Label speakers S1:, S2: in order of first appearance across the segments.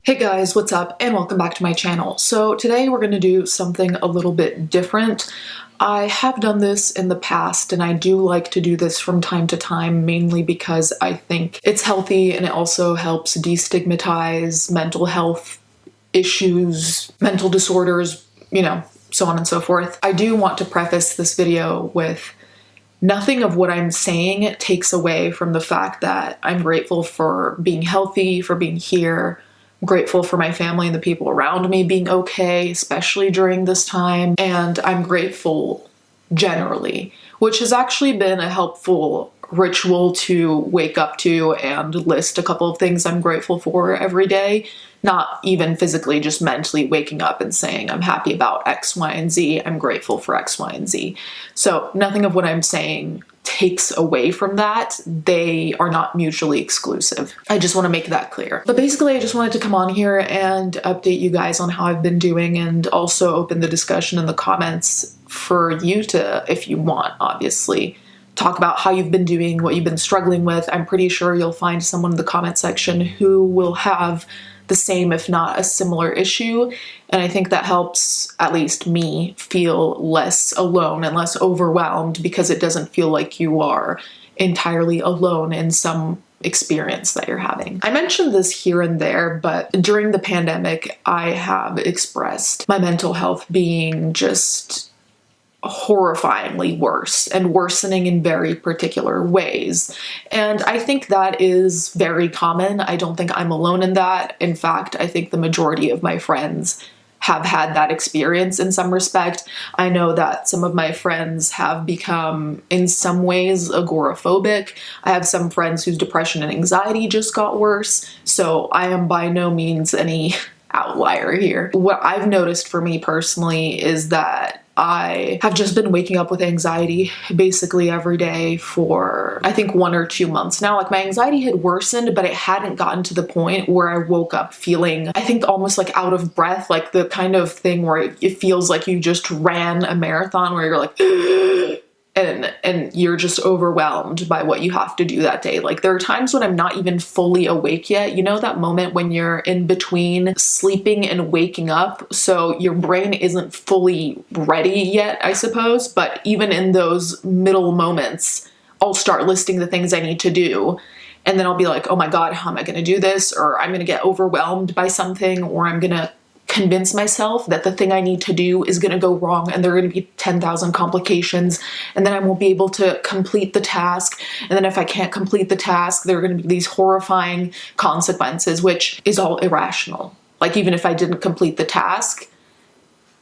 S1: Hey guys, what's up? And welcome back to my channel. So today we're going to do something a little bit different. I have done this in the past and I do like to do this from time to time, mainly because I think it's healthy and it also helps destigmatize mental health issues, mental disorders, so on and so forth. I do want to preface this video with nothing of what I'm saying takes away from the fact that I'm grateful for being healthy, for being here. I'm grateful for my family and the people around me being okay, especially during this time. And I'm grateful generally, which has actually been a helpful ritual to wake up to and list a couple of things I'm grateful for every day. Not even physically, just mentally waking up and saying, I'm happy about X, Y, and Z. I'm grateful for X, Y, and Z. So nothing of what I'm saying takes away from that. They are not mutually exclusive. I just want to make that clear. But basically, I just wanted to come on here and update you guys on how I've been doing and also open the discussion in the comments for you to, if you want, obviously, talk about how you've been doing, what you've been struggling with. I'm pretty sure you'll find someone in the comment section who will have the same, if not a similar issue. And I think that helps, at least me, feel less alone and less overwhelmed because it doesn't feel like you are entirely alone in some experience that you're having. I mentioned this here and there, but during the pandemic, I have expressed my mental health being just horrifyingly worse and worsening in very particular ways. And I think that is very common. I don't think I'm alone in that. In fact, I think the majority of my friends have had that experience in some respect. I know that some of my friends have become, in some ways, agoraphobic. I have some friends whose depression and anxiety just got worse. So I am by no means any outlier here. What I've noticed for me personally is that I have just been waking up with anxiety basically every day for, I think, 1 or 2 months now. Like, my anxiety had worsened, but it hadn't gotten to the point where I woke up feeling, I think, almost like out of breath, like the kind of thing where it feels like you just ran a marathon where you're like, and you're just overwhelmed by what you have to do that day. Like, there are times when I'm not even fully awake yet. You know that moment when you're in between sleeping and waking up, so your brain isn't fully ready yet, I suppose. But even in those middle moments, I'll start listing the things I need to do. And then I'll be like, oh my God, how am I going to do this? Or I'm going to get overwhelmed by something, or I'm going to convince myself that the thing I need to do is going to go wrong and there are going to be 10,000 complications, and then I won't be able to complete the task. And then if I can't complete the task, there are going to be these horrifying consequences, which is all irrational. Like, even if I didn't complete the task,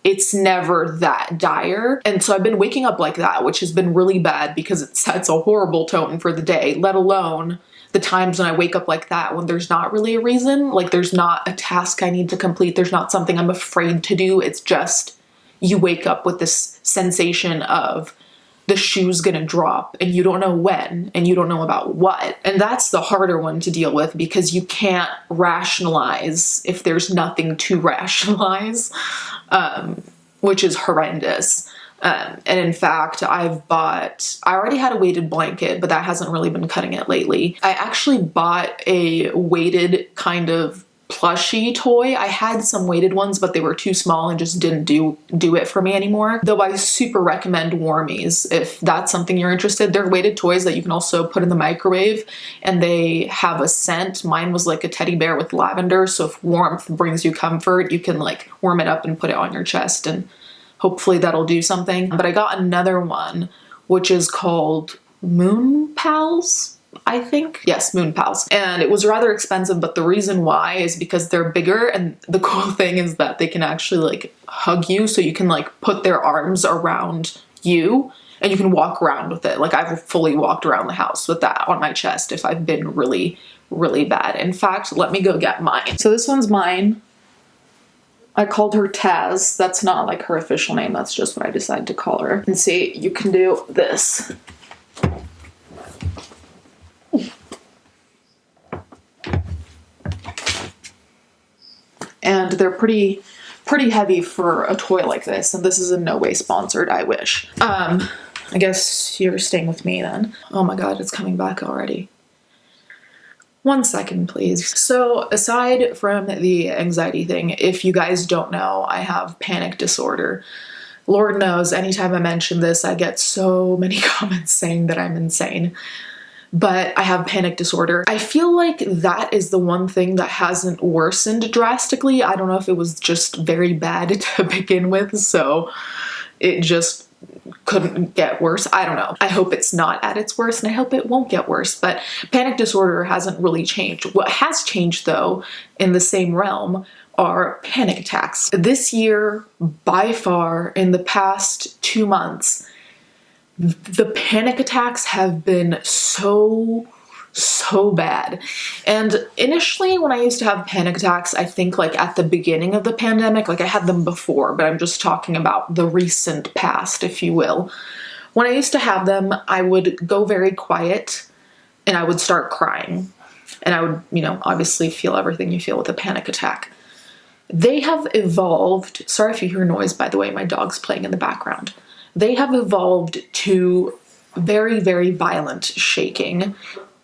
S1: it's never that dire. And so I've been waking up like that, which has been really bad because it sets a horrible tone for the day, let alone the times when I wake up like that, when there's not really a reason, like there's not a task I need to complete, there's not something I'm afraid to do. It's just you wake up with this sensation of the shoe's gonna drop and you don't know when and you don't know about what. And that's the harder one to deal with because you can't rationalize if there's nothing to rationalize, which is horrendous. And in fact, I already had a weighted blanket, but that hasn't really been cutting it lately. I actually bought a weighted kind of plushie toy. I had some weighted ones, but they were too small and just didn't do it for me anymore. Though I super recommend Warmies if that's something you're interested. They're weighted toys that you can also put in the microwave and they have a scent. Mine was like a teddy bear with lavender. So if warmth brings you comfort, you can like warm it up and put it on your chest and hopefully that'll do something. But I got another one, which is called Moon Pals, I think. Yes, Moon Pals. And it was rather expensive, but the reason why is because they're bigger, and the cool thing is that they can actually like hug you, so you can like put their arms around you and you can walk around with it. Like, I've fully walked around the house with that on my chest if I've been really, really bad. In fact, let me go get mine. So this one's mine. I called her Taz. That's not like her official name. That's just what I decided to call her. And see, you can do this. And they're pretty heavy for a toy like this. And this is in no way sponsored, I wish. I guess you're staying with me then. Oh my God, it's coming back already. One second, please. So, aside from the anxiety thing, if you guys don't know, I have panic disorder. Lord knows, anytime I mention this, I get so many comments saying that I'm insane. But I have panic disorder. I feel like that is the one thing that hasn't worsened drastically. I don't know if it was just very bad to begin with, so it just couldn't get worse. I don't know. I hope it's not at its worst, and I hope it won't get worse, but panic disorder hasn't really changed. What has changed, though, in the same realm, are panic attacks. This year, by far, in the past 2 months, the panic attacks have been so bad. And initially, when I used to have panic attacks, I think like at the beginning of the pandemic, like I had them before, but I'm just talking about the recent past, if you will. When I used to have them, I would go very quiet and I would start crying. And I would, obviously feel everything you feel with a panic attack. They have evolved. Sorry if you hear noise, by the way, my dog's playing in the background. They have evolved to very, very violent shaking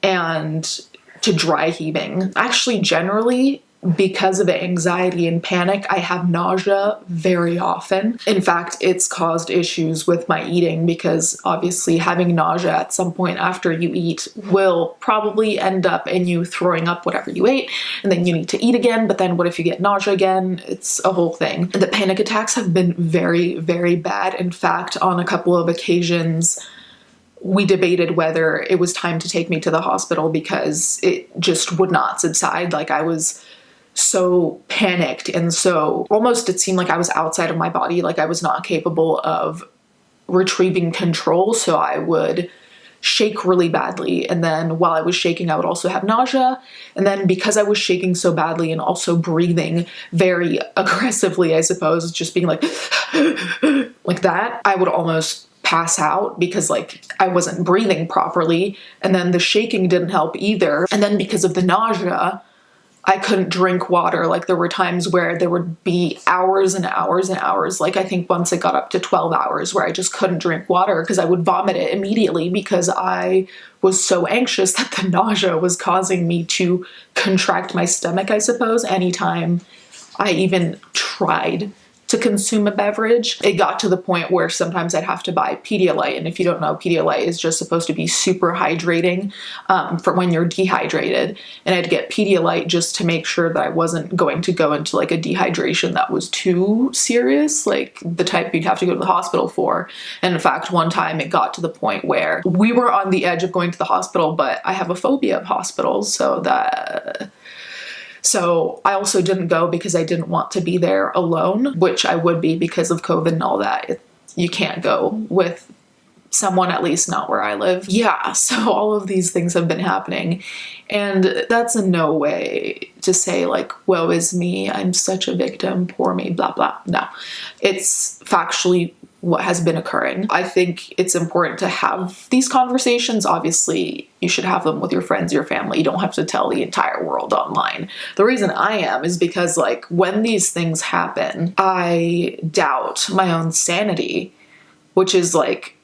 S1: and to dry heaving. Actually, generally, because of anxiety and panic, I have nausea very often. In fact, it's caused issues with my eating because obviously having nausea at some point after you eat will probably end up in you throwing up whatever you ate, and then you need to eat again, but then what if you get nausea again? It's a whole thing. The panic attacks have been very, very bad. In fact, on a couple of occasions, we debated whether it was time to take me to the hospital because it just would not subside. Like, I was so panicked and so almost it seemed like I was outside of my body, like I was not capable of retrieving control. So I would shake really badly, and then while I was shaking, I would also have nausea. And then because I was shaking so badly and also breathing very aggressively, I suppose, just being like like that, I would almost pass out because like I wasn't breathing properly, and then the shaking didn't help either. And then because of the nausea, I couldn't drink water. Like, there were times where there would be hours and hours and hours. Like, I think once it got up to 12 hours where I just couldn't drink water because I would vomit it immediately because I was so anxious that the nausea was causing me to contract my stomach, I suppose, anytime I even tried to consume a beverage. It got to the point where sometimes I'd have to buy Pedialyte, and if you don't know, Pedialyte is just supposed to be super hydrating for when you're dehydrated, and I'd get Pedialyte just to make sure that I wasn't going to go into like a dehydration that was too serious, like the type you'd have to go to the hospital for. And in fact, one time it got to the point where we were on the edge of going to the hospital, but I have a phobia of hospitals, so I also didn't go because I didn't want to be there alone, which I would be because of COVID and all that. You can't go with someone, at least not where I live. Yeah, so all of these things have been happening. And that's in no way to say like, woe is me, I'm such a victim, poor me, blah, blah. No, it's factually what has been occurring. I think it's important to have these conversations. Obviously, you should have them with your friends, your family. You don't have to tell the entire world online. The reason I am is because like when these things happen, I doubt my own sanity, which is like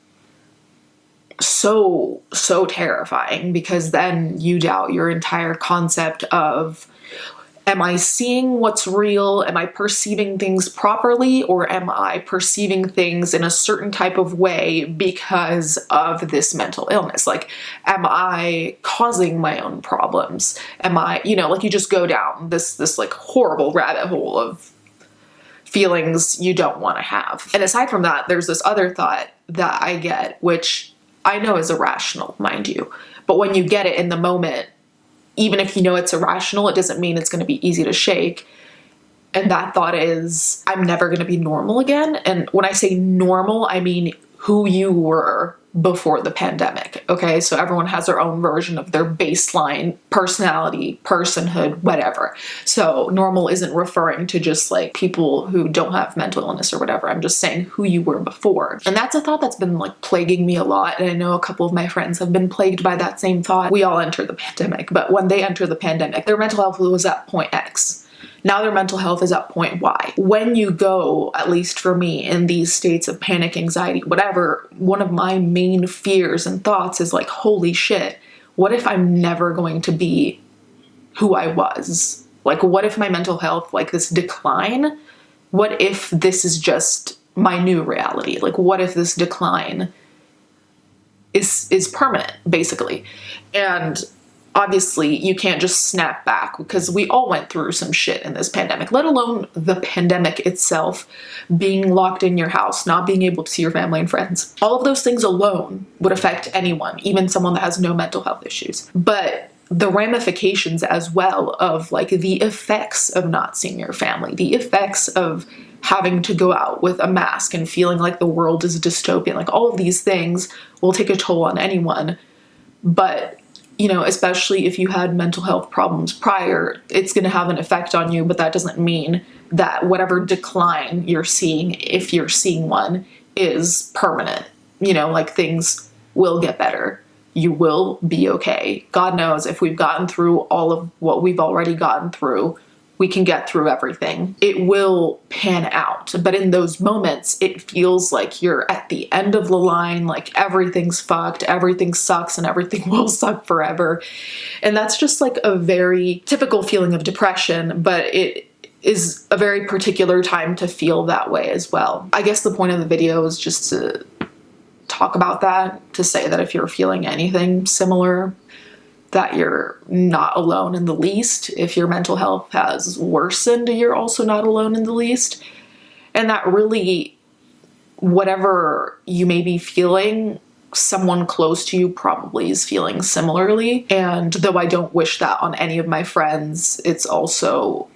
S1: so terrifying, because then you doubt your entire concept of, am I seeing what's real? Am I perceiving things properly? Or am I perceiving things in a certain type of way because of this mental illness? Like, am I causing my own problems? Am I, like you just go down this like horrible rabbit hole of feelings you don't want to have. And aside from that, there's this other thought that I get, which I know is irrational, mind you. But when you get it in the moment, even if you know it's irrational, it doesn't mean it's going to be easy to shake. And that thought is, I'm never going to be normal again. And when I say normal, I mean who you were before the pandemic. Okay, so everyone has their own version of their baseline personality, personhood, whatever. So normal isn't referring to just like people who don't have mental illness or whatever. I'm just saying who you were before. And that's a thought that's been like plaguing me a lot. And I know a couple of my friends have been plagued by that same thought. We all enter the pandemic, but when they enter the pandemic, their mental health was at point X. Now their mental health is at point Y. When you go, at least for me, in these states of panic, anxiety, whatever, one of my main fears and thoughts is like, holy shit, what if I'm never going to be who I was. Like, what if my mental health, like this decline, what if this is just my new reality? Like, what if this decline is permanent, basically? And obviously you can't just snap back, because we all went through some shit in this pandemic, let alone the pandemic itself, being locked in your house, not being able to see your family and friends. All of those things alone would affect anyone, even someone that has no mental health issues. But the ramifications as well of like the effects of not seeing your family, the effects of having to go out with a mask and feeling like the world is dystopian, like all of these things will take a toll on anyone. But you know, especially if you had mental health problems prior, it's going to have an effect on you, but that doesn't mean that whatever decline you're seeing, if you're seeing one, is permanent. You know, like, things will get better. You will be okay. God knows, if we've gotten through all of what we've already gotten through, we can get through everything. It will pan out. But in those moments, it feels like you're at the end of the line, like everything's fucked, everything sucks, and everything will suck forever. And that's just like a very typical feeling of depression, but it is a very particular time to feel that way as well. I guess the point of the video is just to talk about that, to say that if you're feeling anything similar, that you're not alone in the least. If your mental health has worsened, you're also not alone in the least. And that really, whatever you may be feeling, someone close to you probably is feeling similarly. And though I don't wish that on any of my friends, it's also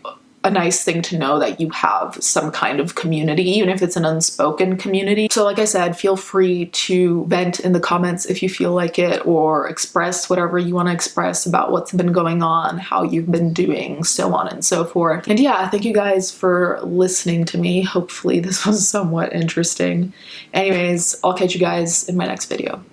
S1: a nice thing to know that you have some kind of community, even if it's an unspoken community. So like I said, feel free to vent in the comments if you feel like it, or express whatever you want to express about what's been going on, how you've been doing, so on and so forth. And yeah, thank you guys for listening to me. Hopefully this was somewhat interesting. Anyways, I'll catch you guys in my next video.